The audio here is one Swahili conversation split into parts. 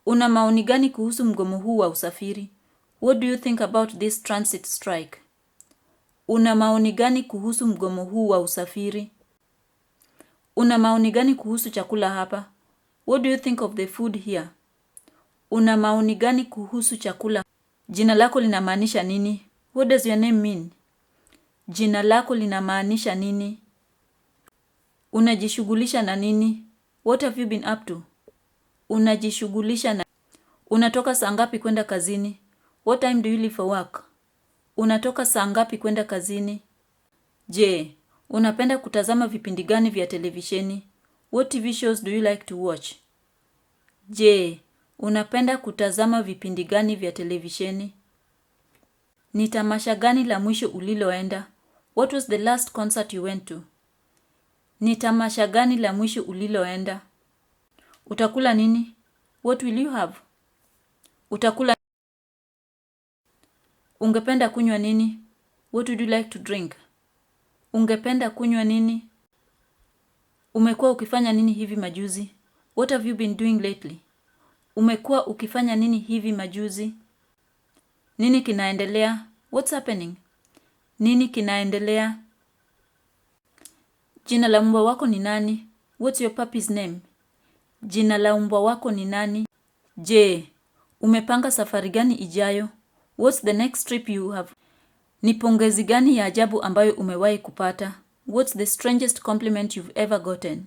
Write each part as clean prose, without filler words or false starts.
Una maoni gani kuhusu mgomo huu wa usafiri? What do you think about this transit strike? Una maoni gani kuhusu mgomo huu wa usafiri? Una maoni gani kuhusu chakula hapa? What do you think of the food here? Una maoni gani kuhusu chakula? Jina lako linamaanisha nini? What does your name mean? Jina lako linamaanisha nini? Unajishughulisha na nini? What have you been up to? Unajishughulisha na. Unatoka saa ngapi kwenda kazini? What time do you leave for work? Unatoka saa ngapi kwenda kazini? Je, unapenda kutazama vipindi gani vya televisheni? What TV shows do you like to watch? Je, unapenda kutazama vipindi gani vya televisheni? Ni tamasha gani la mwisho uliloenda? What was the last concert you went to? Ni tamasha gani la mwisho uliloenda? Utakula nini? What will you have? Utakula. Ungependa kunywa nini? What would you like to drink? Ungependa kunywa nini? Umekuwa ukifanya nini hivi majuzi? What have you been doing lately? Umekuwa ukifanya nini hivi majuzi? Nini kinaendelea? What's happening? Nini kinaendelea? Jina la mbwa wako ni nani? What's your puppy's name? Jina la mbwa wako ni nani? Je, umepanga safari gani ijayo? What's the next trip you have? Ni pongezi gani ya ajabu ambayo umewahi kupata? What's the strangest compliment you've ever gotten?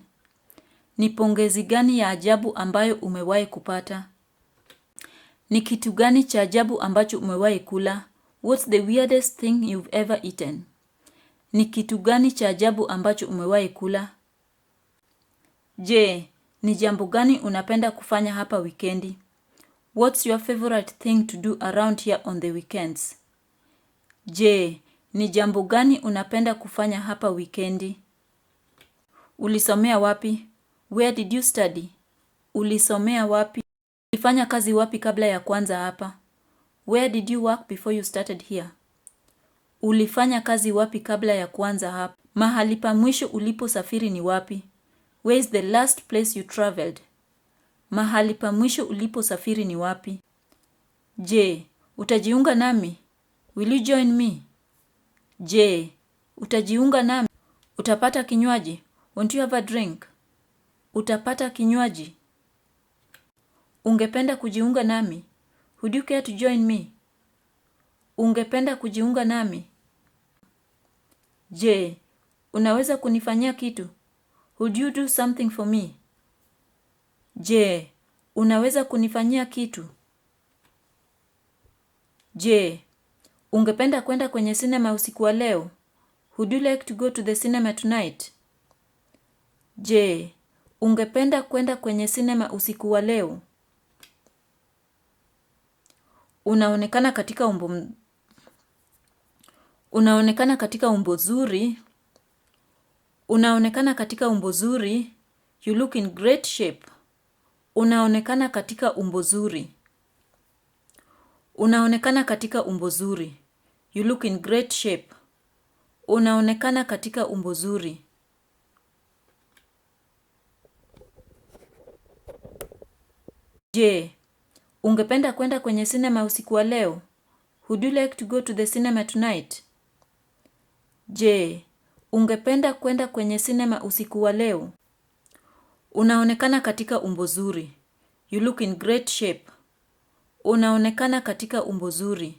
Ni pongezi gani ya ajabu ambayo umewahi kupata? Ni kitu gani cha ajabu ambacho umewahi kula? What's the weirdest thing you've ever eaten? Ni kitu gani cha ajabu ambacho umewahi kula? Je, ni jambo gani unapenda kufanya hapa wikendi? What's your favorite thing to do around here on the weekends? Je, ni jambo gani unapenda kufanya hapa wikendi? Ulisomea wapi? Where did you study? Ulisomea wapi? Ulifanya kazi wapi kabla ya kuanza hapa? Where did you work before you started here? Ulifanya kazi wapi kabla ya kuanza hapa? Mahali pa mwisho uliposafiri ni wapi? Where is the last place you traveled? Mahali pa mwisho uliposafiri ni wapi? Je, utajiunga nami? Will you join me? Je, utajiunga nami? Utapata kinywaji? Won't you have a drink? Utapata kinywaji? Ungependa kujiunga nami? Would you care to join me? Ungependa kujiunga nami? Je, unaweza kunifanyia kitu? Would you do something for me? Je, unaweza kunifanyia kitu? Je, ungependa kwenda kwenye sinema usiku wa leo? Would you like to go to the cinema tonight? Je, ungependa kwenda kwenye sinema usiku wa leo? Unaonekana katika umbo zuri. Unaonekana katika umbo zuri. You look in great shape. Unaonekana katika umbo zuri. Unaonekana katika umbo zuri. You look in great shape. Unaonekana katika umbo zuri. Je, ungependa kwenda kwenye sinema usiku wa leo? Would you like to go to the cinema tonight? Je, ungependa kwenda kwenye sinema usiku wa leo? Unaonekana katika umbo zuri. You look in great shape. Unaonekana katika umbo zuri.